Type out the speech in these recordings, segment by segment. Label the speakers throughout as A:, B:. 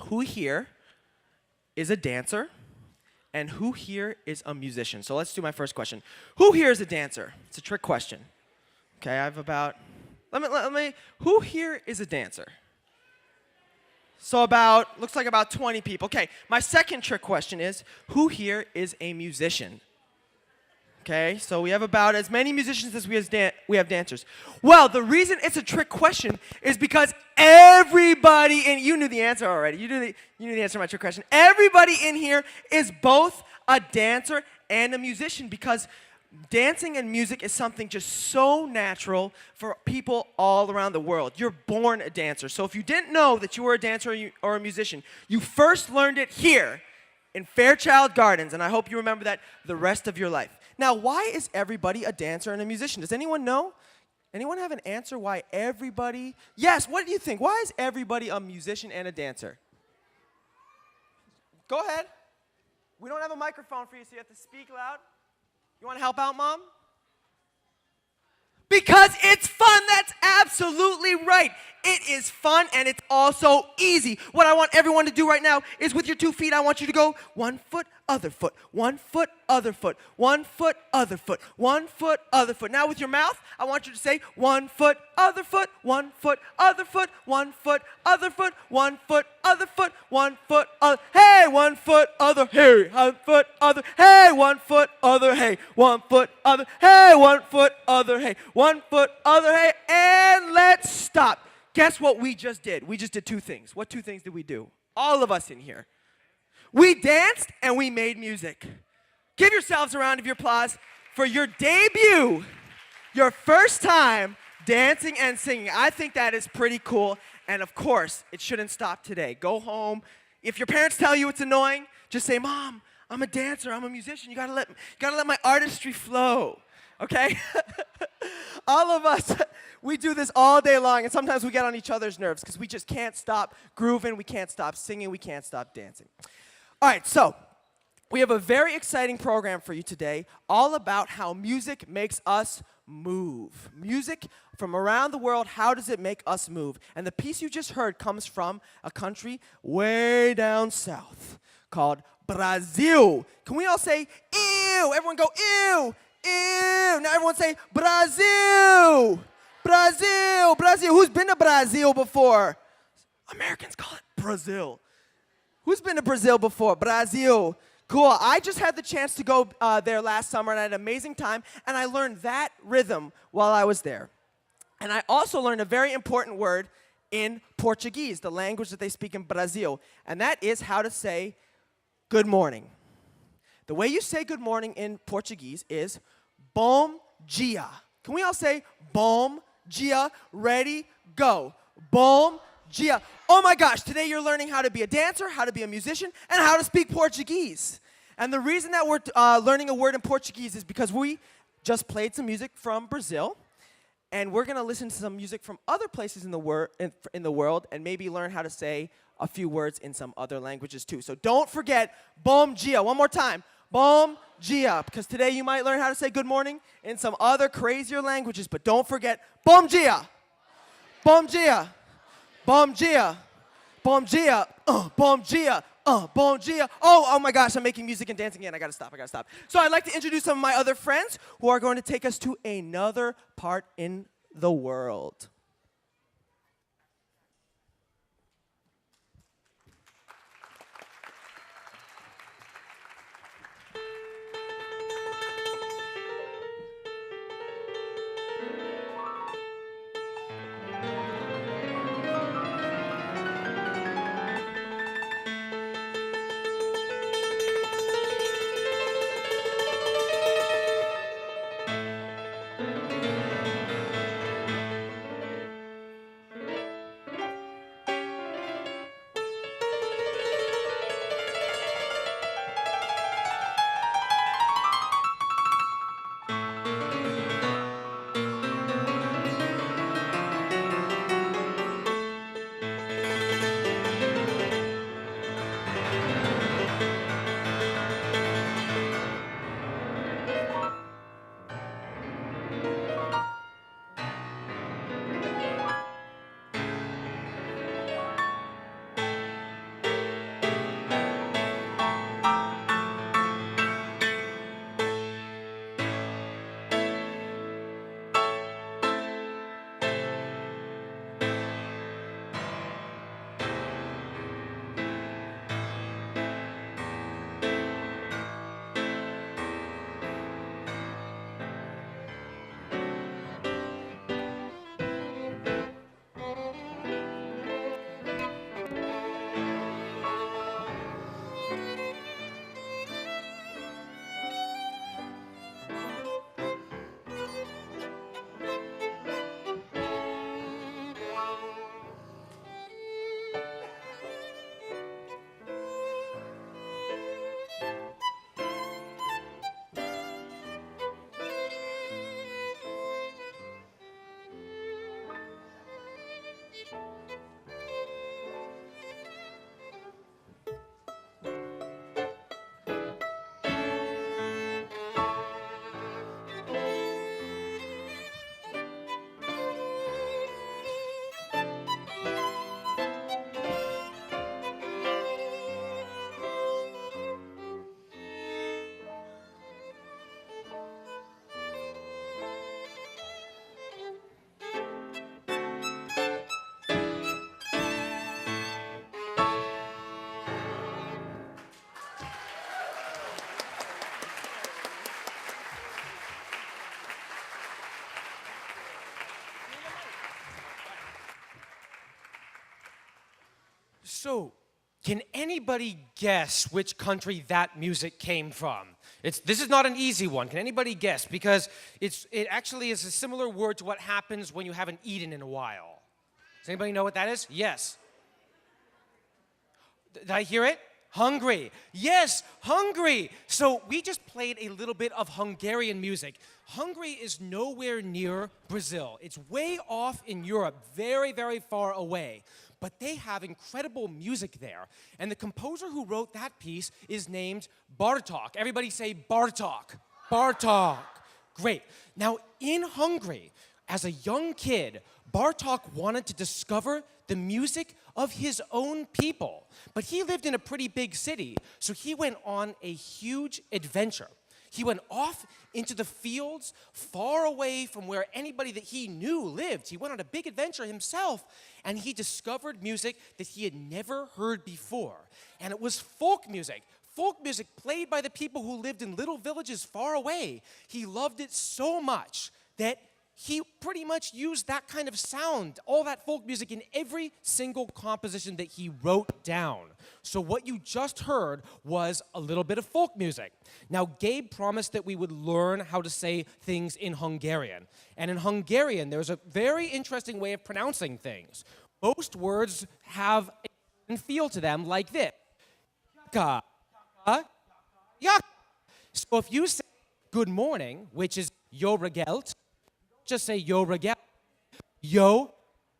A: who here is a dancer, and who here is a musician? So let's do my first question. Who here is a dancer? It's a trick question. Okay, I have about, who here is a dancer? So looks like about 20 people. Okay, my second trick question is, who here is a musician? Okay, so we have about as many musicians as we have dancers. Well, the reason it's a trick question is because everybody, and you knew the answer already. You knew the answer to my trick question. Everybody in here is both a dancer and a musician because dancing and music is something just so natural for people all around the world. You're born a dancer. So if you didn't know that you were a dancer or a musician, you first learned it here in Fairchild Gardens, and I hope you remember that the rest of your life. Now, why is everybody a dancer and a musician? Does anyone know? Anyone have an answer why everybody? Yes, what do you think? Why is everybody a musician and a dancer? Go ahead. We don't have a microphone for you, so you have to speak loud. You want to help out, Mom? Because it's fun. That's absolutely right. It is fun and it's also easy. What I want everyone to do right now is with your 2 feet, I want you to go 1 foot, other foot, 1 foot, other foot, 1 foot, other foot, 1 foot, other foot. Now with your mouth, I want you to say 1 foot, other foot, 1 foot, other foot, 1 foot, other foot, 1 foot, other foot, 1 foot, other. Hey, 1 foot, other, hey, 1 foot, other, hey, 1 foot, other, hey, 1 foot, other, hey, 1 foot, other, hey, 1 foot, other, hey, and let's stop. Guess what we just did? We just did 2 things. What 2 things did we do? All of us in here. We danced and we made music. Give yourselves a round of applause for your debut, your first time dancing and singing. I think that is pretty cool. And of course, it shouldn't stop today. Go home. If your parents tell you it's annoying, just say, Mom, I'm a dancer, I'm a musician. You gotta let my artistry flow. Okay? All of us, we do this all day long, and sometimes we get on each other's nerves because we just can't stop grooving, we can't stop singing, we can't stop dancing. All right, so we have a very exciting program for you today, all about how music makes us move. Music from around the world, how does it make us move? And the piece you just heard comes from a country way down south called Brazil. Can we all say, ew? Everyone go, ew. Ew. Now everyone say, Brazil. Brazil. Brazil. Who's been to Brazil before? Americans call it Brazil. Who's been to Brazil before? Brazil. Cool. I just had the chance to go there last summer, and I had an amazing time, and I learned that rhythm while I was there. And I also learned a very important word in Portuguese, the language that they speak in Brazil, and that is how to say good morning. The way you say good morning in Portuguese is bom dia. Can we all say bom dia? Ready, go. Bom dia. Oh my gosh, today you're learning how to be a dancer, how to be a musician, and how to speak Portuguese. And the reason that we're learning a word in Portuguese is because we just played some music from Brazil, and we're going to listen to some music from other places in the world and maybe learn how to say a few words in some other languages too. So don't forget bom dia. One more time. Bom dia, because today you might learn how to say good morning in some other crazier languages, but don't forget bom dia. Bom dia. Bom dia. Bom dia. Bom dia. Bom dia. Oh my gosh, I'm making music and dancing again. I gotta stop. So I'd like to introduce some of my other friends who are going to take us to another part in the world.
B: So, can anybody guess which country that music came from? This is not an easy one. Can anybody guess? Because it actually is a similar word to what happens when you haven't eaten in a while. Does anybody know what that is? Yes. Did I hear it? Hungry. Yes, hungry. So we just played a little bit of Hungarian music. Hungary is nowhere near Brazil. It's way off in Europe, very, very far away. But they have incredible music there. And the composer who wrote that piece is named Bartók. Everybody say Bartók. Bartók. Great. Now, in Hungary, as a young kid, Bartók wanted to discover the music of his own people. But he lived in a pretty big city, so he went on a huge adventure. He went off into the fields, far away from where anybody that he knew lived. He went on a big adventure himself, and he discovered music that he had never heard before. And it was folk music played by the people who lived in little villages far away. He loved it so much that he pretty much used that kind of sound, all that folk music, in every single composition that he wrote down. So what you just heard was a little bit of folk music. Now, Gabe promised that we would learn how to say things in Hungarian. And in Hungarian, there's a very interesting way of pronouncing things. Most words have a feel to them like this. Yaka, yaka. So if you say good morning, which is jó reggelt, just say jó reggelt. Jó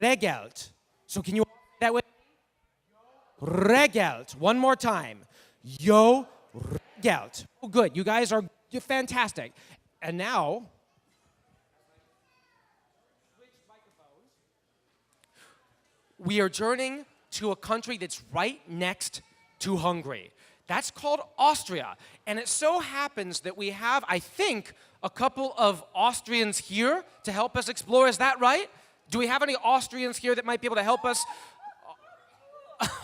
B: reggelt. So can you say that way? Reggelt. One more time. Jó reggelt. Oh, good. You guys are fantastic. And now, we are journeying to a country that's right next to Hungary. That's called Austria. And it so happens that we have, I think, a couple of Austrians here to help us explore. Is that right? Do we have any Austrians here that might be able to help us?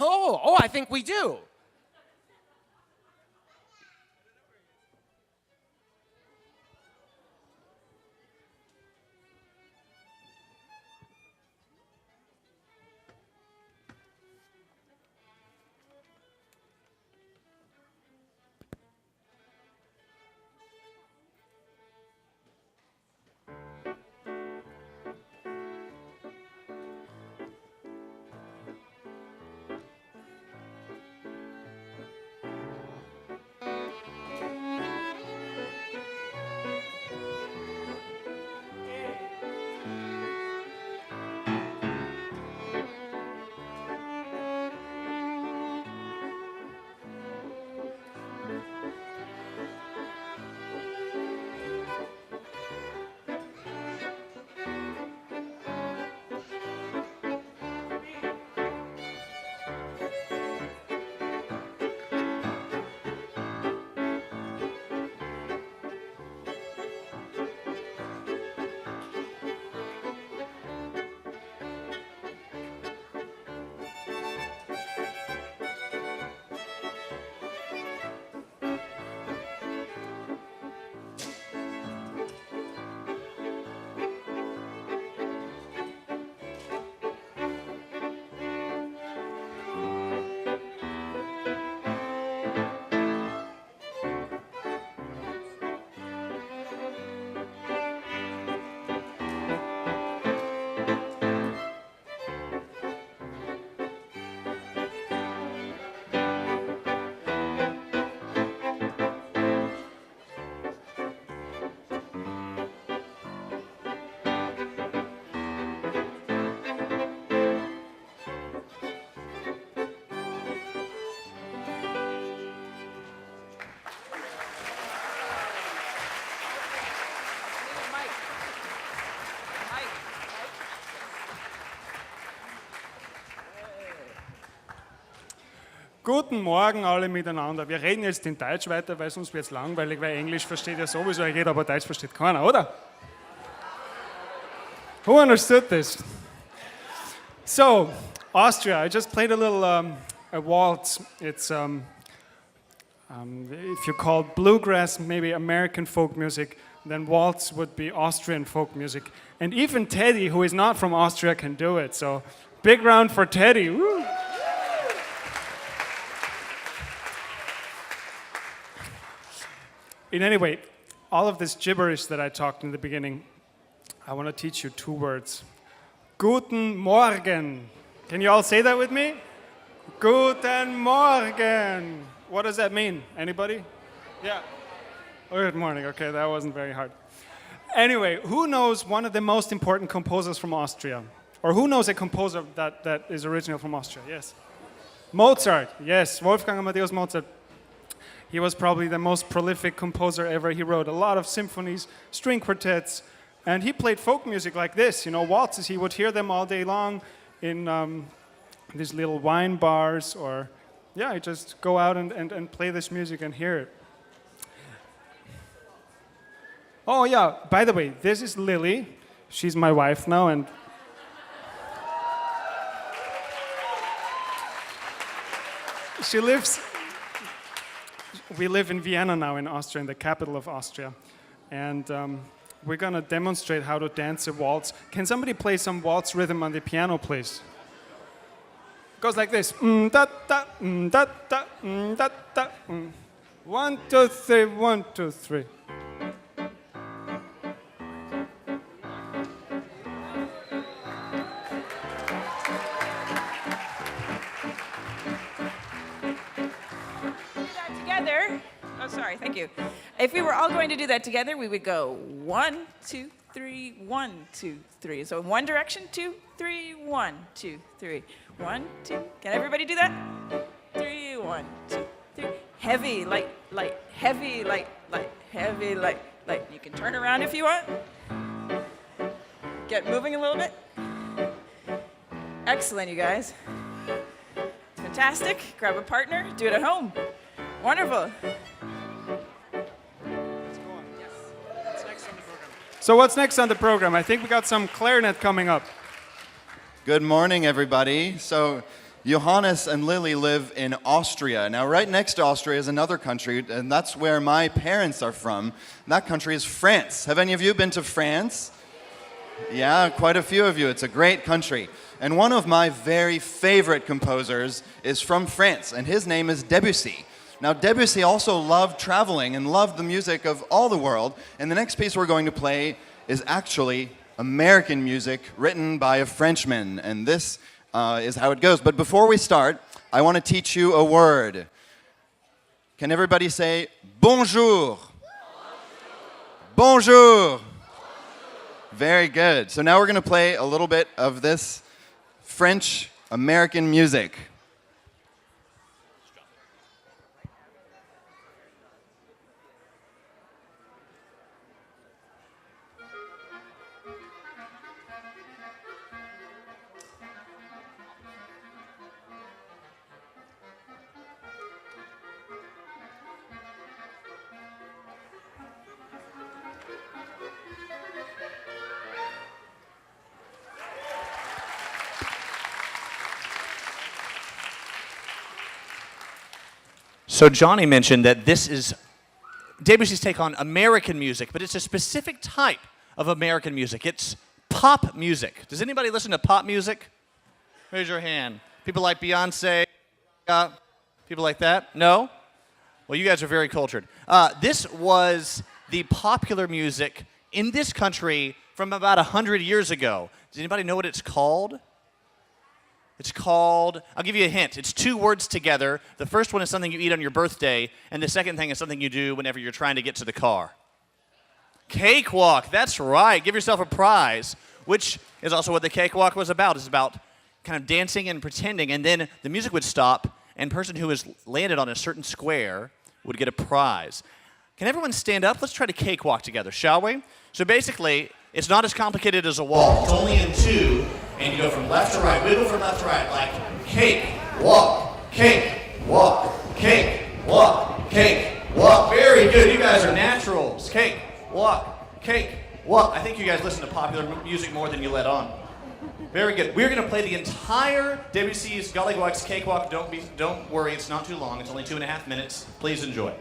B: Oh, I think we do.
C: Guten Morgen alle miteinander. Wir reden jetzt in Deutsch weiter, weil sonst wird es langweilig, weil Englisch versteht ja sowieso jeder, aber Deutsch versteht keiner, oder? Who understood this? So, Austria, I just played a little a waltz. It's, if you call bluegrass maybe American folk music, then waltz would be Austrian folk music. And even Teddy, who is not from Austria, can do it. So, big round for Teddy. Woo. In any way, all of this gibberish that I talked in the beginning, I want to teach you 2 words. Guten Morgen. Can you all say that with me? Guten Morgen. What does that mean? Anybody? Yeah. Oh, good morning. Okay, that wasn't very hard. Anyway, who knows one of the most important composers from Austria? Or who knows a composer that is original from Austria? Yes. Mozart. Yes, Wolfgang Amadeus Mozart. He was probably the most prolific composer ever. He wrote a lot of symphonies, string quartets, and he played folk music like this, waltzes. He would hear them all day long in these little wine bars, or he'd just go out and play this music and hear it. Oh yeah, by the way, this is Lily. She's my wife now, and we live in Vienna now, in Austria, in the capital of Austria. And we're gonna demonstrate how to dance a waltz. Can somebody play some waltz rhythm on the piano, please? It goes like this. Da da da da da da. 1, 2, 3, 1, 2, 3.
D: Oh, sorry, thank you. If we were all going to do that together, we would go 1, 2, 3, 1, 2, 3. So in one direction, 2, 3, 1, 2, 3. 1, 2. Can everybody do that? 3, 1, 2, 3. Heavy, light, light, heavy, light, light, heavy, light, light. You can turn around if you want. Get moving a little bit. Excellent, you guys. Fantastic. Grab a partner. Do it at home. Wonderful.
C: So what's next on the program? I think we got some clarinet coming up.
E: Good morning, everybody. So Johannes and Lily live in Austria. Now, right next to Austria is another country, and that's where my parents are from. That country is France. Have any of you been to France? Yeah, quite a few of you. It's a great country. And one of my very favorite composers is from France, and his name is Debussy. Now, Debussy also loved traveling and loved the music of all the world, and the next piece we're going to play is actually American music written by a Frenchman, and this is how it goes. But before we start, I want to teach you a word. Can everybody say bonjour? Bonjour. Very good. So now we're going to play a little bit of this French American music.
F: So Johnny mentioned that this is Debussy's take on American music, but it's a specific type of American music. It's pop music. Does anybody listen to pop music? Raise your hand. People like Beyonce, people like that? No? Well, you guys are very cultured. This was the popular music in this country from about 100 years ago. Does anybody know what it's called? It's called, I'll give you a hint. It's 2 words together. The first one is something you eat on your birthday, and the second thing is something you do whenever you're trying to get to the car. Cakewalk, that's right. Give yourself a prize, which is also what the cakewalk was about. It's about kind of dancing and pretending, and then the music would stop, and the person who has landed on a certain square would get a prize. Can everyone stand up? Let's try to cakewalk together, shall we? So basically, it's not as complicated as a walk. It's only in 2, and you go from left to right. Wiggle from left to right, like cake, walk, cake, walk, cake, walk, cake, walk. Very good. You guys are naturals. Cake, walk, cake, walk. I think you guys listen to popular music more than you let on. Very good. We're going to play the entire Debussy's Gollywog's Cakewalk. Don't worry, it's not too long. It's only 2.5 minutes. Please enjoy.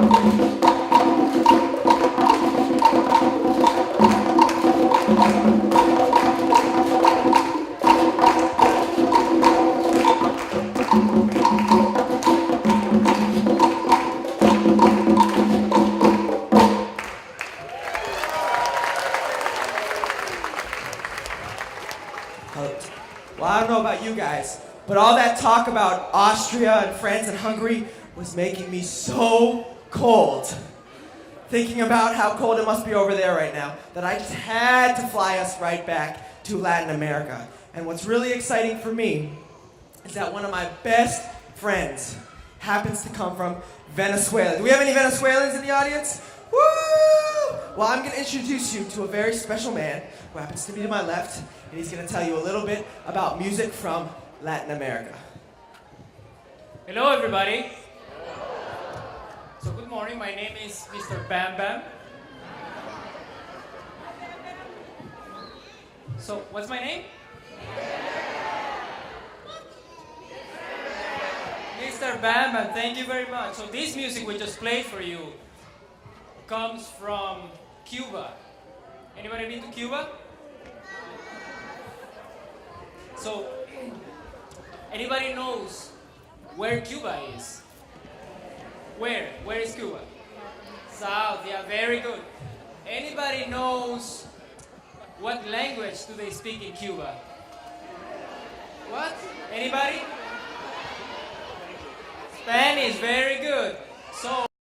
A: Well, I don't know about you guys, but all that talk about Austria and France and Hungary was making me so cold. Thinking about how cold it must be over there right now, that I just had to fly us right back to Latin America. And what's really exciting for me is that one of my best friends happens to come from Venezuela. Do we have any Venezuelans in the audience? Woo! Well, I'm going to introduce you to a very special man who happens to be to my left, and he's going to tell you a little bit about music from Latin America.
G: Hello, everybody. So good morning. My name is Mr. Bam Bam. So what's my name? Mr. Bam Bam. Thank you very much. So this music we just played for you comes from Cuba. Anybody been to Cuba? So anybody knows where Cuba is? Where? Where is Cuba? South, yeah, very good. Anybody knows what language do they speak in Cuba? What? Anybody? Spanish, very good. So